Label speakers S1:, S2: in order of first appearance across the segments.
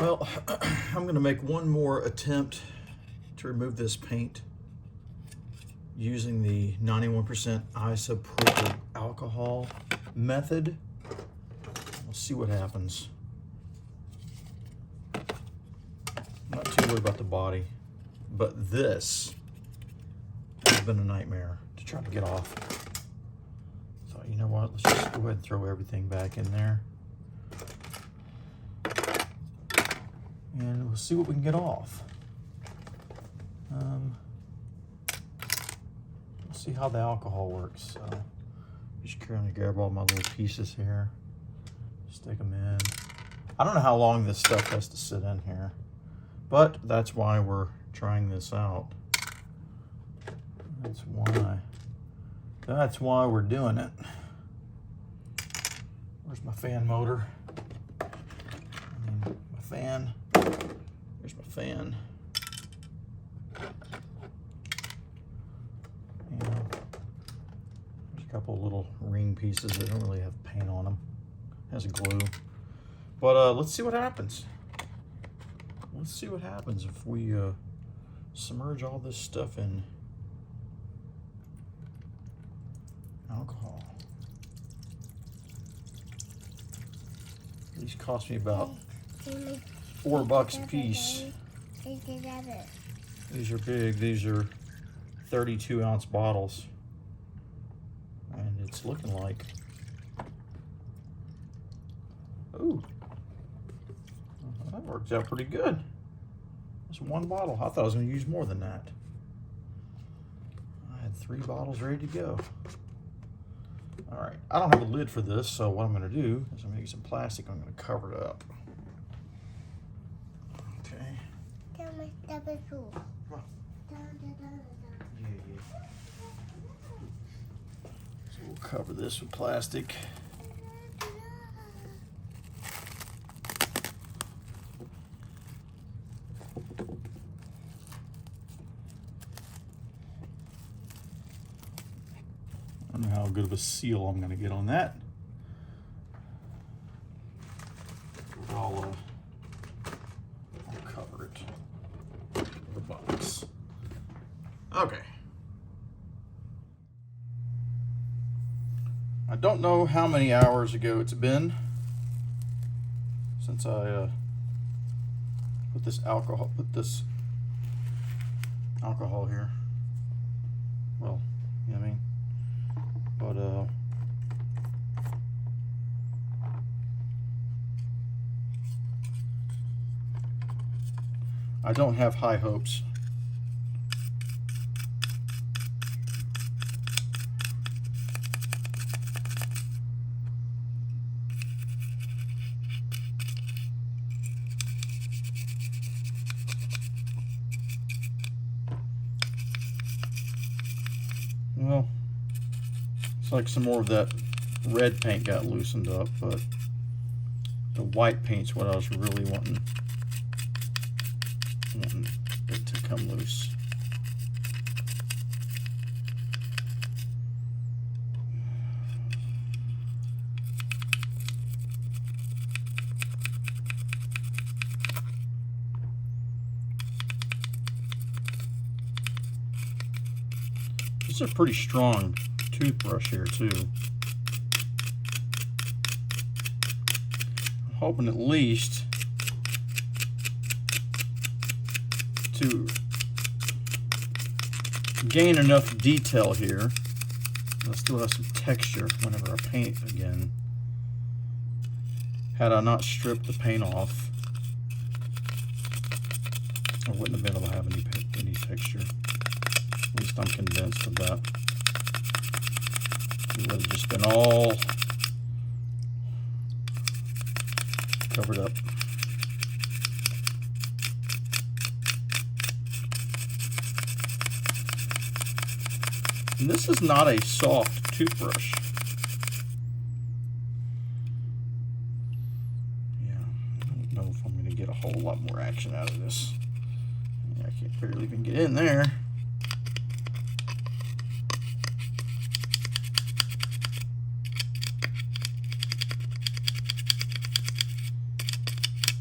S1: Well, I'm going to make one more attempt to remove this paint using the 91% isopropyl alcohol method. We'll see what happens. I'm not too worried about the body, but this has been a nightmare to try to get off. So you know what, let's just go ahead and throw everything back in there. And we'll see what we can get off. We'll see how the alcohol works. So just trying to grab all my little pieces here, stick them in. I don't know how long this stuff has to sit in here, but that's why we're trying this out. That's why we're doing it. Where's my fan motor? My fan. Here's my fan. And there's a couple little ring pieces that don't really have paint on them. It has glue. But let's see what happens. Let's see what happens if we submerge all this stuff in alcohol. These cost me about $4 a piece. These are big. These are 32-ounce bottles, and it's looking like, ooh, that works out pretty good. It's one bottle. I thought I was going to use more than that. I had 3 bottles ready to go. All right, I don't have a lid for this, so what I'm going to do is I'm going to use some plastic. I'm going to cover it up. Okay. Come on. Yeah. So we'll cover this with plastic. I don't know how good of a seal I'm going to get on that. I'll cover it with a box. Okay. I don't know how many hours ago it's been since I put this alcohol here. Well, you know what I mean? But I don't have high hopes. Well, it's like some more of that red paint got loosened up, but the white paint's what I was really wanting it to come loose. This is a pretty strong toothbrush here too. I'm hoping at least to gain enough detail here. I still have some texture whenever I paint again. Had I not stripped the paint off, I wouldn't have been able to have any texture. At least I'm convinced of that. It would have just been all covered up. And this is not a soft toothbrush. Yeah, I don't know if I'm going to get a whole lot more action out of this. Yeah, I can't barely even get in there.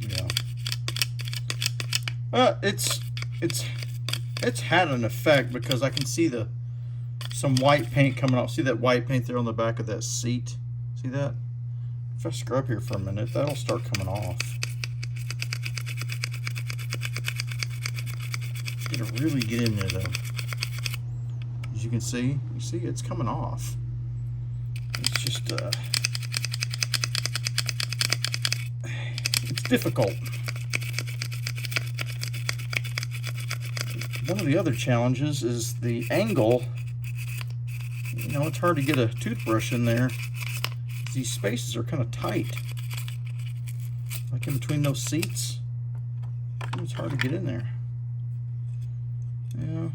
S1: Yeah. It's had an effect because I can see some white paint coming off. See that white paint there on the back of that seat? See that? If I scrub here for a minute, that'll start coming off. It's gonna really get in there though. As you can see, it's coming off. It's just it's difficult. One of the other challenges is the angle. You know, it's hard to get a toothbrush in there. These spaces are kind of tight. Like in between those seats. It's hard to get in there. Yeah.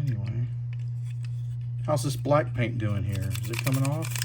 S1: Anyway. How's this black paint doing here? Is it coming off?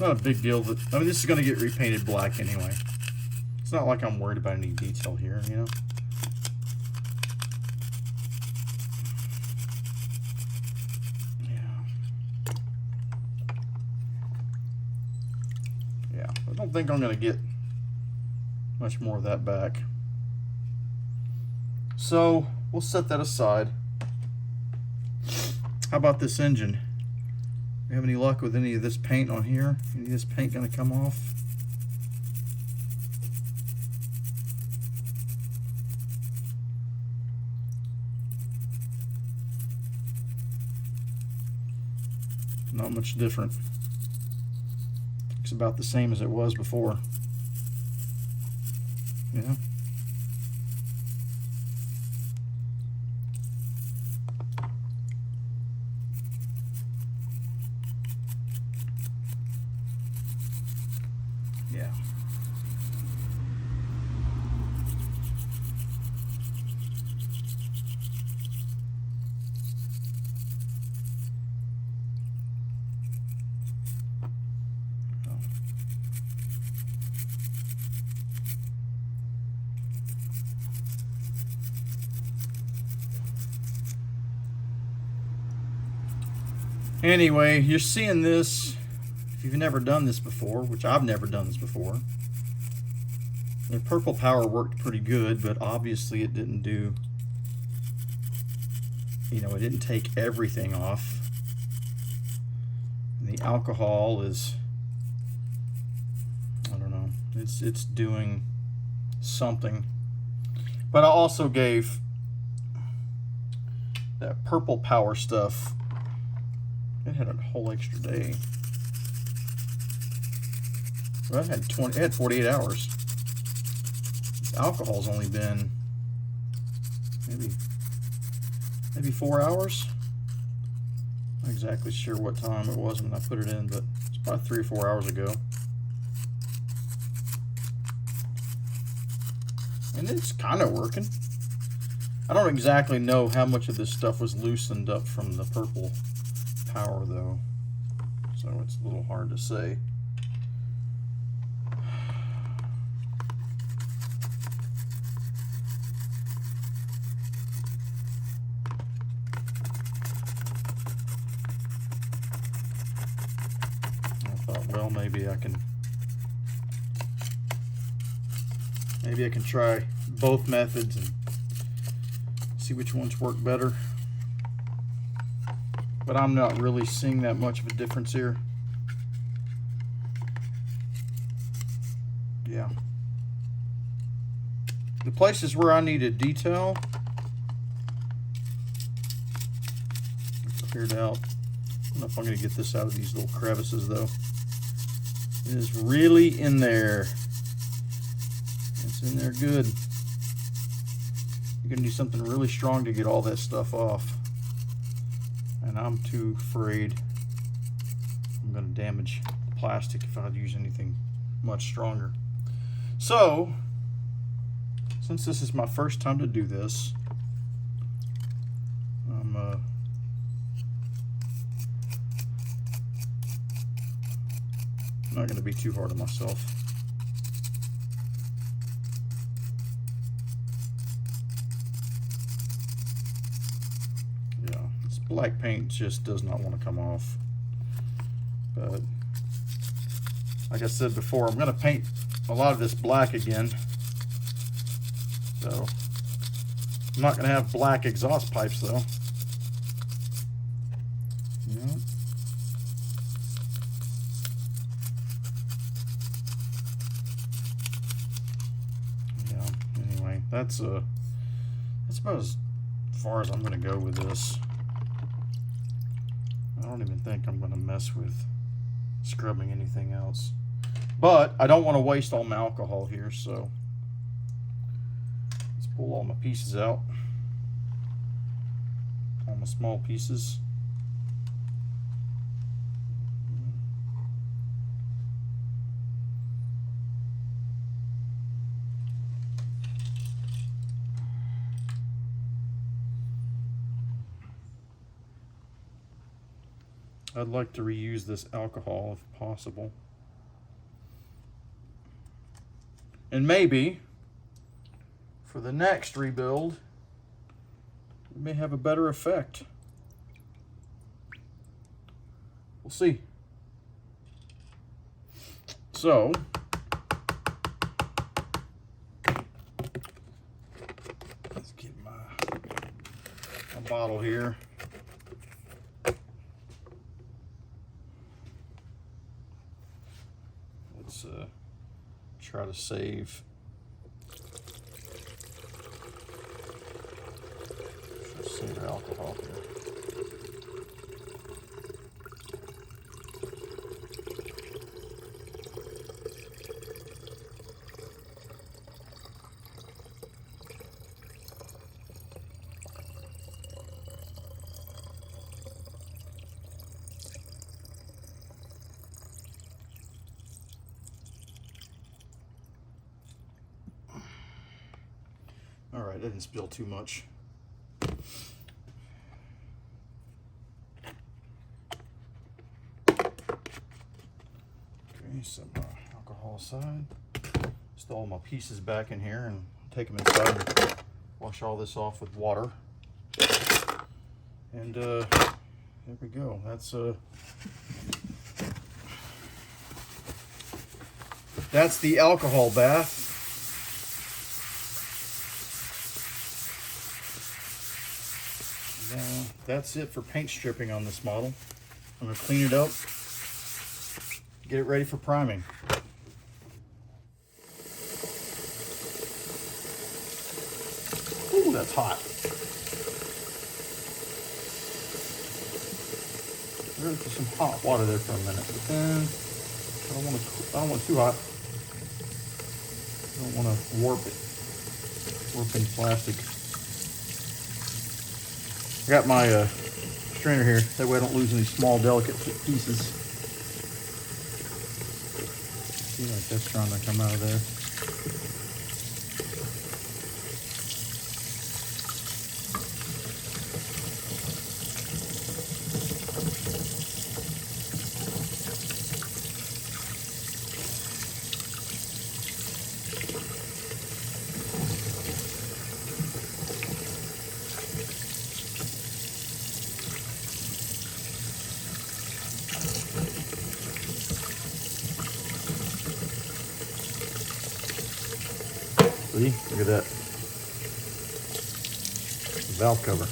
S1: Not a big deal. I mean, this is going to get repainted black anyway. It's not like I'm worried about any detail here, you know. Yeah, I don't think I'm going to get much more of that back. So we'll set that aside. How about this engine? You have any luck with any of this paint on here? Any of this paint going to come off? Not much different. It's about the same as it was before. Yeah. Yeah. Anyway, you're seeing this. If you've never done this before, which I've never done this before, the purple power worked pretty good, but obviously it didn't do, you know, it didn't take everything off. And the alcohol is, I don't know, it's doing something. But I also gave that purple power stuff, it had a whole extra day. Well, it had 48 hours. This alcohol's only been maybe 4 hours. Not exactly sure what time it was when I put it in, but it's probably 3 or 4 hours ago. And it's kind of working. I don't exactly know how much of this stuff was loosened up from the purple power though, so it's a little hard to say. I thought, well, maybe I can try both methods and see which ones work better. But I'm not really seeing that much of a difference here. Yeah. The places where I needed detail, cleared out. I don't know if I'm going to get this out of these little crevices though. It is really in there. It's in there good. You're going to do something really strong to get all that stuff off. And I'm too afraid I'm going to damage the plastic if I use anything much stronger. So, since this is my first time to do this, I'm not going to be too hard on myself. black paint just does not want to come off. But like I said before, I'm going to paint a lot of this black again. So I'm not going to have black exhaust pipes though. Yeah. Yeah, anyway, that's about as far as I'm going to go with this. I don't even think I'm going to mess with scrubbing anything else. But I don't want to waste all my alcohol here, so let's pull all my pieces out. All my small pieces. I'd like to reuse this alcohol if possible. And maybe for the next rebuild, we may have a better effect. We'll see. So, let's get my bottle here. Let's try to save alcohol here. All right, I didn't spill too much. Okay, some alcohol aside. Just all my pieces back in here and take them inside and wash all this off with water. And there we go. That's the alcohol bath. That's it for paint stripping on this model. I'm going to clean it up, get it ready for priming. Ooh, that's hot. Really put some hot water there for a minute, but then I don't want it too hot. I don't want to warp in plastic. I got my strainer here, that way I don't lose any small, delicate pieces. See, like that's trying to come out of there. See, look at that valve cover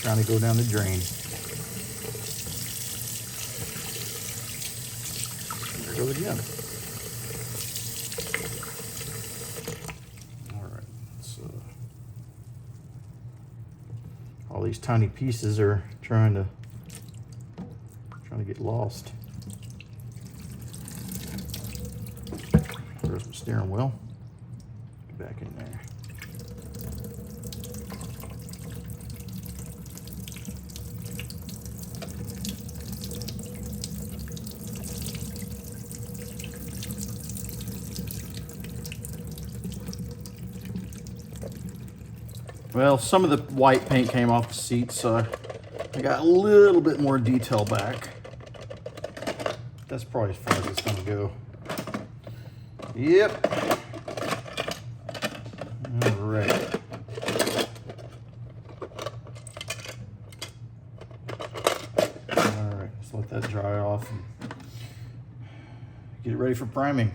S1: trying to go down the drain. There it goes again. All right, all these tiny pieces are trying to get lost. There's my steering wheel. Back in there. Well, some of the white paint came off the seats, so I got a little bit more detail back. That's probably as far as it's gonna go. Yep. All right. let that dry off and get it ready for priming.